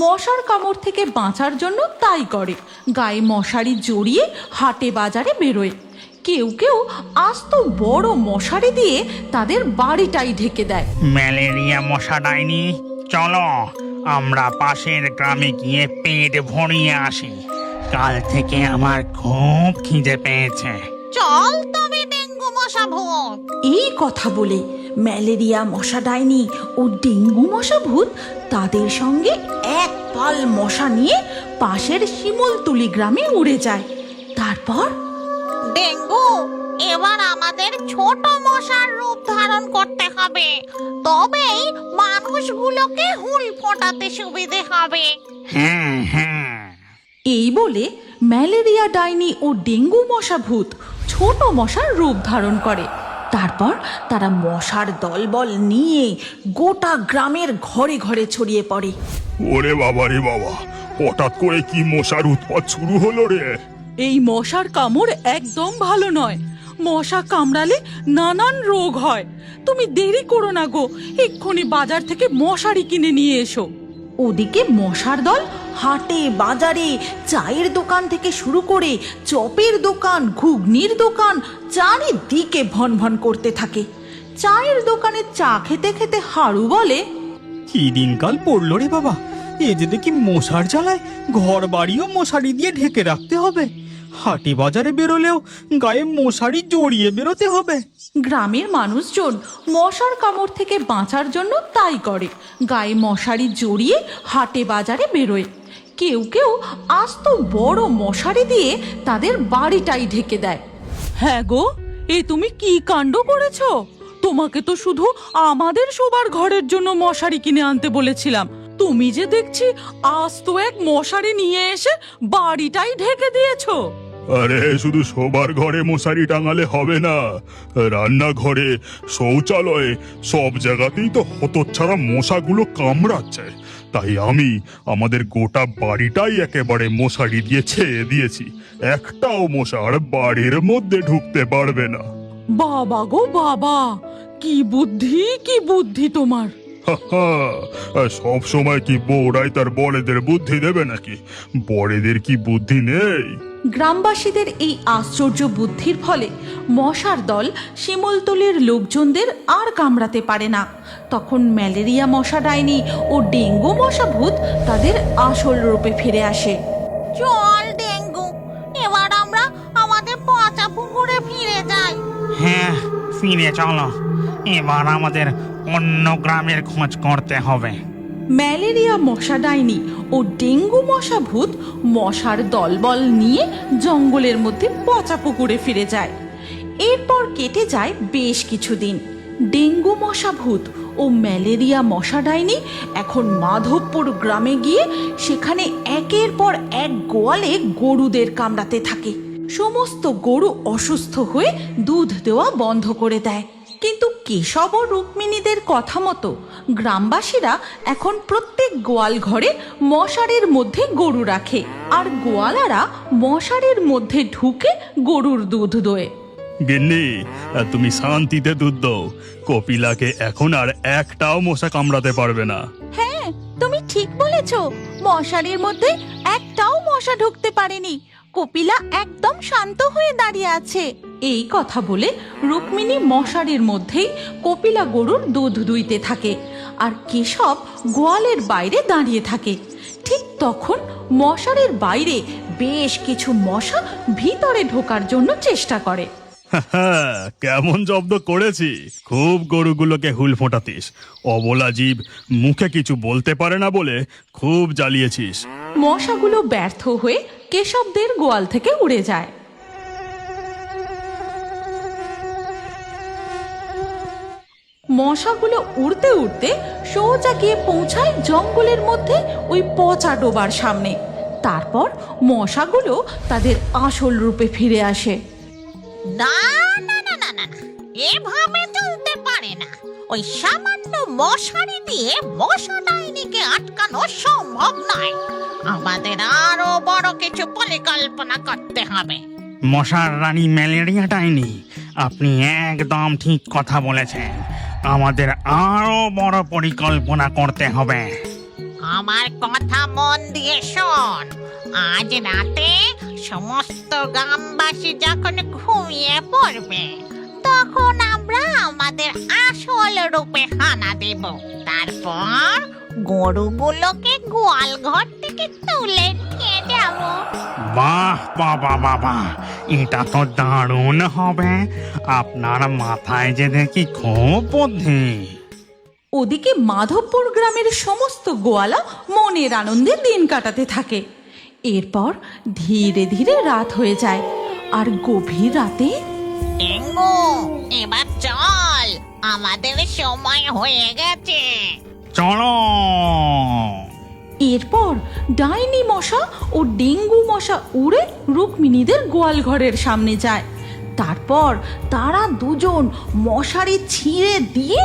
মশার কামড় থেকে বাঁচার জন্য তাই করে, গায়ে মশারি জড়িয়ে হাটে বাজারে বেরোয়। কেউ কেউ আস্ত বড় মশারি দিয়ে তাদের বাড়িটাই ঢেকে দেয়। ম্যালেরিয়া মশা ডাইনি, চলো আমরা পাশের গ্রামে গিয়ে পেট ভরিয়ে আসি। কাল থেকে আমার খুব খিদে পেয়েছে। চল তবে ডেঙ্গু মশা ভূত। এই কথা বলে ম্যালেরিয়া মশা ডাইনি ও ডেঙ্গু মশা ভূত তাদের সঙ্গে এক পাল মশা নিয়ে পাশের শিমুলতলি গ্রামে উড়ে যায়। তারপর ডেঙ্গু, এবার আমাদের ছোট মশার রূপ ধারণ করতে হবে, তবেই মানুষগুলোকে হুল ফোটাতে সুবিধে হবে। হ্যাঁ হ্যাঁ। এই বলে ম্যালেরিয়া ডাইনি ও ডেঙ্গু মশা ভূত ছোট মশার রূপ ধারণ করে। তারপর তারা মশার দলবল নিয়ে গোটা গ্রামের ঘরে ঘরে ছড়িয়ে পড়ে। ওরে বাবা রে বাবা, হঠাৎ করে কি মশার উৎপাত শুরু হলো রে? এই মশার কামড় একদম ভালো নয়, মশা কামড়ালে নানান রোগ হয়। তুমি দেরি করো না গো, এক্ষুনি বাজার থেকে মশারি কিনে নিয়ে এসো। ওদিকে মশার দল হাটে বাজারে চায়ের দোকান থেকে শুরু করে চপের দোকান, ঘুগনির দোকান চারিদিকে ভন ভন করতে থাকে। চায়ের দোকানে চা খেতে খেতে হারু বলে, কি দিনকাল পড়লো রে বাবা, এ যে দেখি মশার জ্বালায় ঘর বাড়িও মশারি দিয়ে ঢেকে রাখতে হবে। হাটে বাজারে বেরোলেও গায়ে মশারি জড়িয়ে বেরোতে হবে। গ্রামের মানুষজন মশার কামড় থেকে বাঁচার জন্য তাই করে, গায়ে মশারি জড়িয়ে হাটে বাজারে বেরোয়। কেউ কেউ আস্ত বড় মশারি দিয়ে তাদের বাড়িটাই ঢেকে দেয়। হ্যাঁ গো, এ তুমি কি কাণ্ড করেছো? তোমাকে তো শুধু আমাদের শোবার ঘরের জন্য মশারি কিনে আনতে বলেছিলাম, তুমি যে দেখছি আস্ত এক মশারি নিয়ে এসে বাড়িটাই ঢেকে দিয়েছো। আরে শুধু শোবার ঘরে মশারি টাঙালে হবে না, রান্নাঘরে, শৌচালয়ে, সব জায়গাতেই তো হতচ্ছাড়া মশাগুলো কামড়াচ্ছে। তাই আমি আমাদের গোটা বাড়িটাই একেবারে মশারি দিয়ে ছেয়ে দিয়েছি। একটাও মশার বাড়ির মধ্যে ঢুকতে পারবে না। বাবা গো বাবা, কি বুদ্ধি, কি বুদ্ধি তোমার! সব সময় কি বউরাই তার বড়েদের বুদ্ধি দেবে নাকি? বড়েদের কি বুদ্ধি নেই? গ্রামবাসীদের এই আশ্চর্য বুদ্ধির ফলে মশার দল শিমুলতলির লোকজনদের আর কামড়াতে পারে না। তখন ম্যালেরিয়া মশা ডাইনি ও ডেঙ্গু মশা ভূত তাদের আসল রূপে ফিরে আসে। চল ডেঙ্গু, এবার আমরা আমাদের পচা পুকুরে ফিরে যাই। হ্যাঁ, ফিরে চলো। এবার আমাদের অন্য গ্রামের খোঁজ করতে হবে। ম্যালেরিয়া মশা ডাইনি ও ডেঙ্গু মশা ভূত মশার দলবল নিয়ে জঙ্গলের মধ্যে পচা পুকুরে ফিরে যায়। এরপর কেটে যায় বেশ কিছুদিন। ডেঙ্গু মশা ভূত ও ম্যালেরিয়া মশা ডাইনি এখন মাধবপুর গ্রামে গিয়ে সেখানে একের পর এক গোয়ালে গরুদের কামড়াতে থাকে। সমস্ত গরু অসুস্থ হয়ে দুধ দেওয়া বন্ধ করে দেয়। কিন্তু কেশব ও রুক্মিণীদের কথা মতো গ্রামবাসীরা এখন প্রত্যেক গোয়াল ঘরে মশারির মধ্যে গরু রাখে, আর গোয়ালারা মশারির মধ্যে ঢুকে গরুর দুধ দোয়। গিন্নি, তুমি শান্তিতে দুধ দাও। কপিলাকে এখন আর একটাও মশা কামড়াতে পারবে না। হ্যাঁ, তুমি ঠিক বলেছ, মশারির মধ্যে একটাও মশা ঢুকতে পারেনি। কপিলা একদম শান্ত হয়ে দাঁড়িয়ে আছে। এই কথা বলে রুক্মিণী মশারির মধ্যেই কপিলা গরুর দুধ দুইতে থাকে, আর কেশব গোয়ালের বাইরে দাঁড়িয়ে থাকে। ঠিক তখন মশারির বাইরে বেশ কিছু মশা ভিতরে ঢোকার জন্য চেষ্টা করে। কেমন জব্দ করেছি! খুব গরুগুলোকে হুল ফোটাতিস। অবলা জীব, মুখে কিছু বলতে পারে না বলে খুব জ্বালিয়েছিস। মশাগুলো ব্যর্থ হয়ে কেশবদের গোয়াল থেকে উড়ে যায়। মশাগুলো উড়তে উড়তে সোজা গিয়ে পৌঁছায় জঙ্গলের মধ্যে ওই পচা ডোবার সামনে। তারপর মশাগুলো তাদের আসল রূপে ফিরে আসে। না না না না না না, এভাবে চলতে পারে না। ওই সামান্য মশারি দিয়ে মশা ডাইনিকে আটকানো সম্ভব নয়। আমাদের আরো বড় কিছু পরিকল্পনা করতে হবে। মশার রানী ম্যালেরিয়া ডাইনি, আপনি একদম ঠিক কথা বলেছেন। আমাদের আরো বড় পরিকল্পনা করতে হবে। আমার কথা মন দিয়ে শোন। আজ রাতে সমস্ত গ্রামবাসী যখন ঘুমিয়ে পড়বে তখন আমরা আমাদের আসল রূপে হানা দেব। তারপর গরুগুলোকে গোয়াল ঘর থেকে তুলে নিয়ে যাব। বাহ বাবা বাবা, এটা তো দারুণ হবে। আপনার মাথায় যে দেখি খুব বুদ্ধি। ওদিকে মাধবপুর গ্রামের সমস্ত গোয়ালা মনের আনন্দে দিন কাটাতে থাকে। এরপর ধীরে ধীরে রাত হয়ে যায়, আর গভীর রাতে টেঙ্গু, এবার চল, আমাদের সময় হয়ে গেছে। চলো। এরপর ডাইনি মশা ও ডেঙ্গু মশা উড়ে রুক্মিণীদের গোয়াল ঘরের সামনে যায়। তারপর তারা দুজন মশারি ছিঁড়ে দিয়ে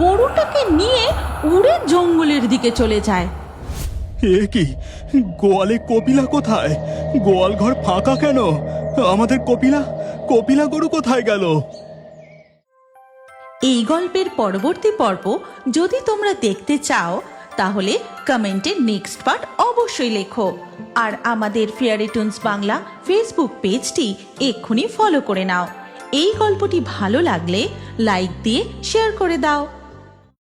গরুটাকে নিয়ে উড়ে জঙ্গলের দিকে চলে যায়। এ কি, গোয়ালে কপিলা কোথায়? গোয়াল ঘর ফাঁকা কেন? আমাদের কপিলা গরু কোথায় গেল? এই গল্পের পরবর্তী পর্ব যদি তোমরা দেখতে চাও তাহলে কমেন্টে নেক্সট পার্ট অবশ্যই লেখো। আর আমাদের ফেয়ারি টুনস বাংলা ফেসবুক পেজটি এক্ষুনি ফলো করে নাও। এই গল্পটি ভালো লাগলে লাইক দিয়ে শেয়ার করে দাও।